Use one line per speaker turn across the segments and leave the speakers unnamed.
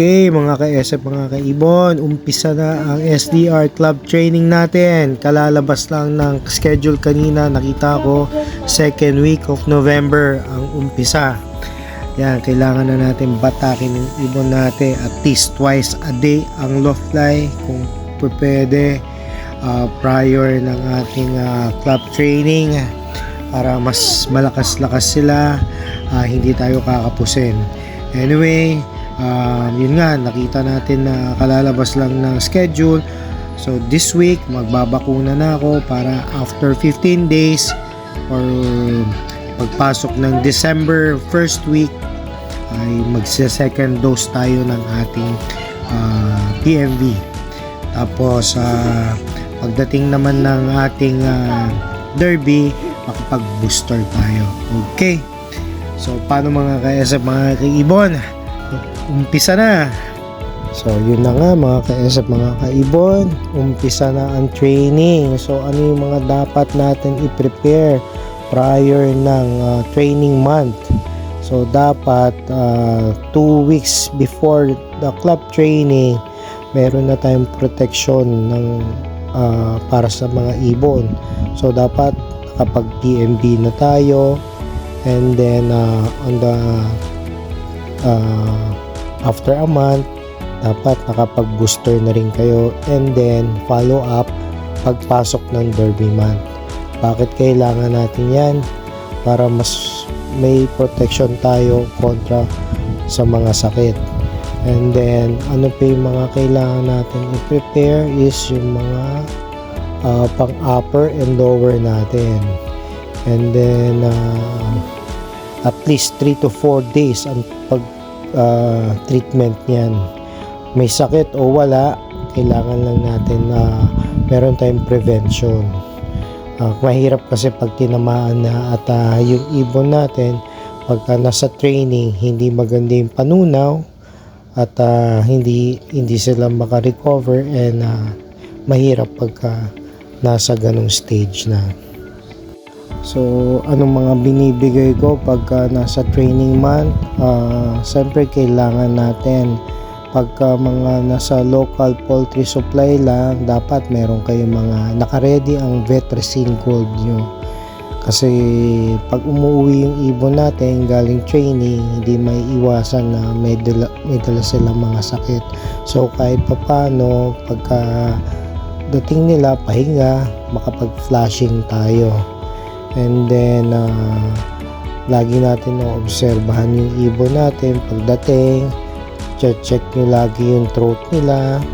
Okay, mga ka-SF, mga kaibon, umpisa na ang SDR Club training natin. Kalalabas lang ng schedule kanina, nakita ko second week of November ang umpisa. Yan, kailangan na natin batakin yung ibon natin at least twice a day ang low fly kung pwede prior ng ating club training para mas malakas-lakas sila, hindi tayo kakapusin. Anyway, yun nga, nakita natin na kalalabas lang ng schedule. So this week magbabakuna na ako para after 15 days or pagpasok ng December first week ay magse-second dose tayo ng ating PMV. Tapos pagdating naman ng ating derby, makapag-booster tayo. Okay, so paano mga ka-SF, mga kaibon? Umpisa na. So yun na nga mga ka-SF, mga kaibon, umpisa na ang training. So ano yung mga dapat natin i-prepare prior ng training month? So dapat 2 weeks before the club training, meron na tayong protection ng para sa mga ibon. So dapat nakapag PMB na tayo, and then on the after a month dapat nakapag-booster na rin kayo, and then follow up pagpasok ng derby month. Bakit kailangan natin yan? Para mas may protection tayo kontra sa mga sakit. And then ano pa yung mga kailangan natin i-prepare is yung mga pang upper and lower natin, and then at least 3 to 4 days ang treatment niyan. May sakit o wala, kailangan lang natin na meron tayong prevention. Mahirap kasi pag tinamaan na at yung ibon natin pagka nasa training, hindi maganda yung panunaw at hindi sila makarecover, and mahirap pagka nasa ganong stage na. So anong mga binibigay ko pagka nasa training month? Siyempre kailangan natin pagka mga nasa local poultry supply lang, dapat meron kayong mga nakaredy ang Vetresin Gold nyo. Kasi pag umuwi yung ibon natin galing training, hindi may iwasan na may dala silang mga sakit. So kahit papano, pagka dating nila pahinga, makapag-flashing tayo. And then lagi natin na-obserbahan yung ibon natin pagdating. Check nyo lagi yung throat nila,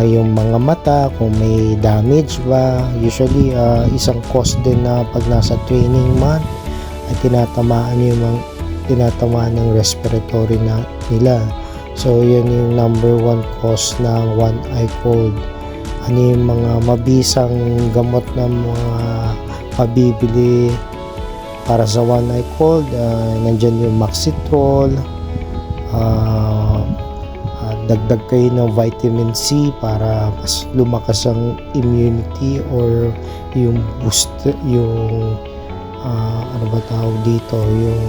yung mga mata kung may damage ba. Usually isang cause din na pag nasa training month ay tinatamaan ng respiratory nila. So yun yung number 1 cause ng one eye cold. Ano yung mga mabisang gamot na mga mabibili para sa one eye cold? Nandyan yung Maxitrol, dagdag kayo ng vitamin C para mas lumakas ang immunity or yung boost, yung ano ba tawag dito, yung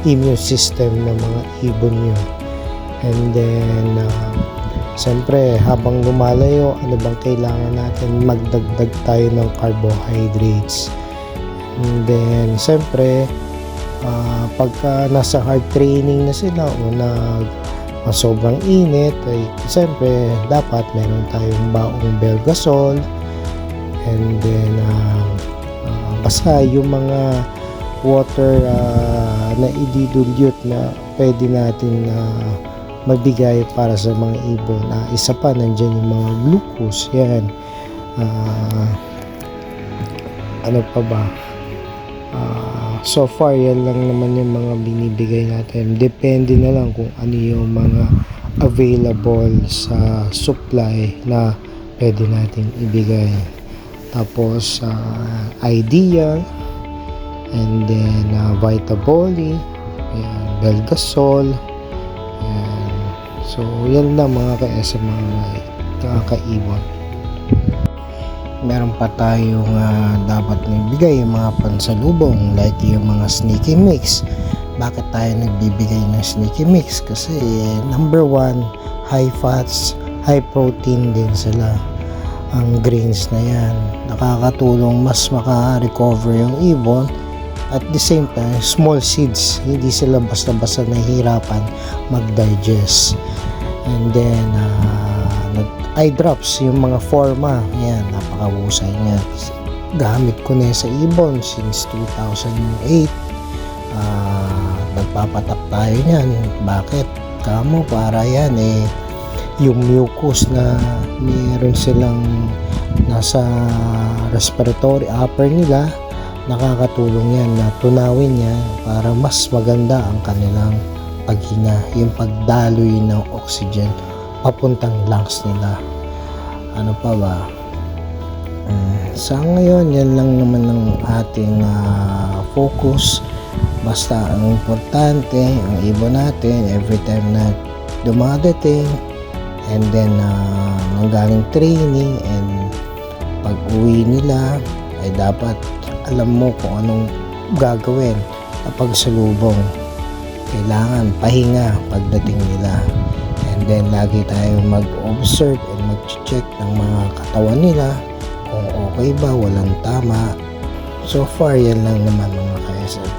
immune system ng mga ibon nyo. And then siyempre habang lumalayo, ano bang kailangan natin? Magdagdag tayo ng carbohydrates. And then siyempre pagka nasa hard training na sila o sobrang init, ay siyempre dapat meron tayong baong Belgasol, and then basta yung mga water na ididulute na pwede natin mabigay para sa mga ibon. Isa pa, nandyan yung mga glucose, yan. Ano pa ba? So far yan lang naman yung mga binibigay natin. Depende na lang kung ano yung mga available sa supply na pwede natin ibigay. Tapos Idea, and then Vitaboli, Belgasol, yan. So yan lang mga ka-SM, mga kaibon. Meron pa tayong dapat ibigay yung mga pansalubong like yung mga sneaky mix, Bakit tayo nagbibigay ng sneaky mix? Kasi number one, high fats, high protein din sila. Ang grains na yan, nakakatulong mas maka-recover yung ibon. At the same time, small seeds, hindi sila basta-basta nahihirapan mag-digest. And then, eye drops, yung mga forma, yan, napakahusay niya. Gamit ko na sa ibon since 2008. Nagpapatak tayo niyan. Bakit? Kamo, para yan yung mucus na meron silang nasa respiratory upper nila, nakakatulong yan na tunawin niya para mas maganda ang kanilang paghinga, yung pagdaloy ng oxygen papuntang lungs nila. Ano pa ba? Sa ngayon, yan lang naman ang ating focus. Basta ang importante, ang ibon natin, every time na dumadating, and then nanggaling training, and pag uwi nila, ay dapat alam mo kung anong gagawin kapag salubong. Kailangan pahinga pagdating nila. And then lagi tayo mag-observe and mag-check ng mga katawan nila kung okay ba, walang tama. So far, yan lang naman mga ka-SF.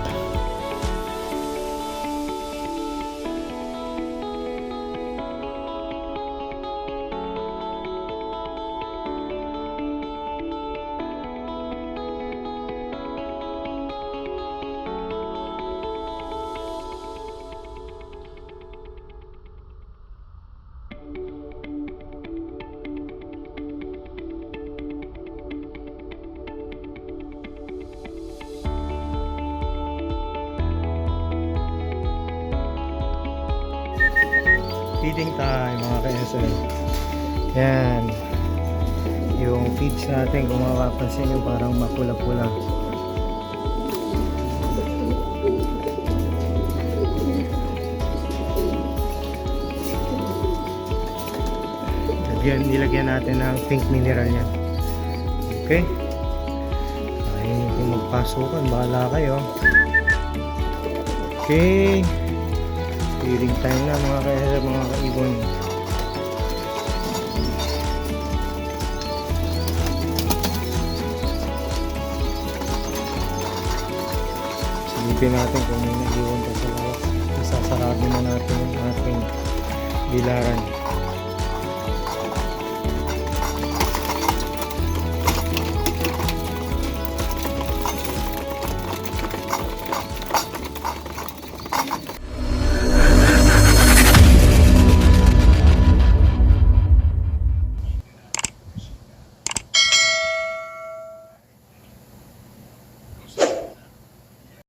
Feeding time mga ka-SM. Yan. Yung feeds natin, kung mapapansin nyo, parang mapula-pula. Nilagyan natin ng pink mineral yan. Okay? Ayun, kung magpasukan, bahala kayo. Okay. Feeding time na mga kaibon. Silipin natin kung may naiwan pa sa labas. Isasarado na natin yung ating bilaran.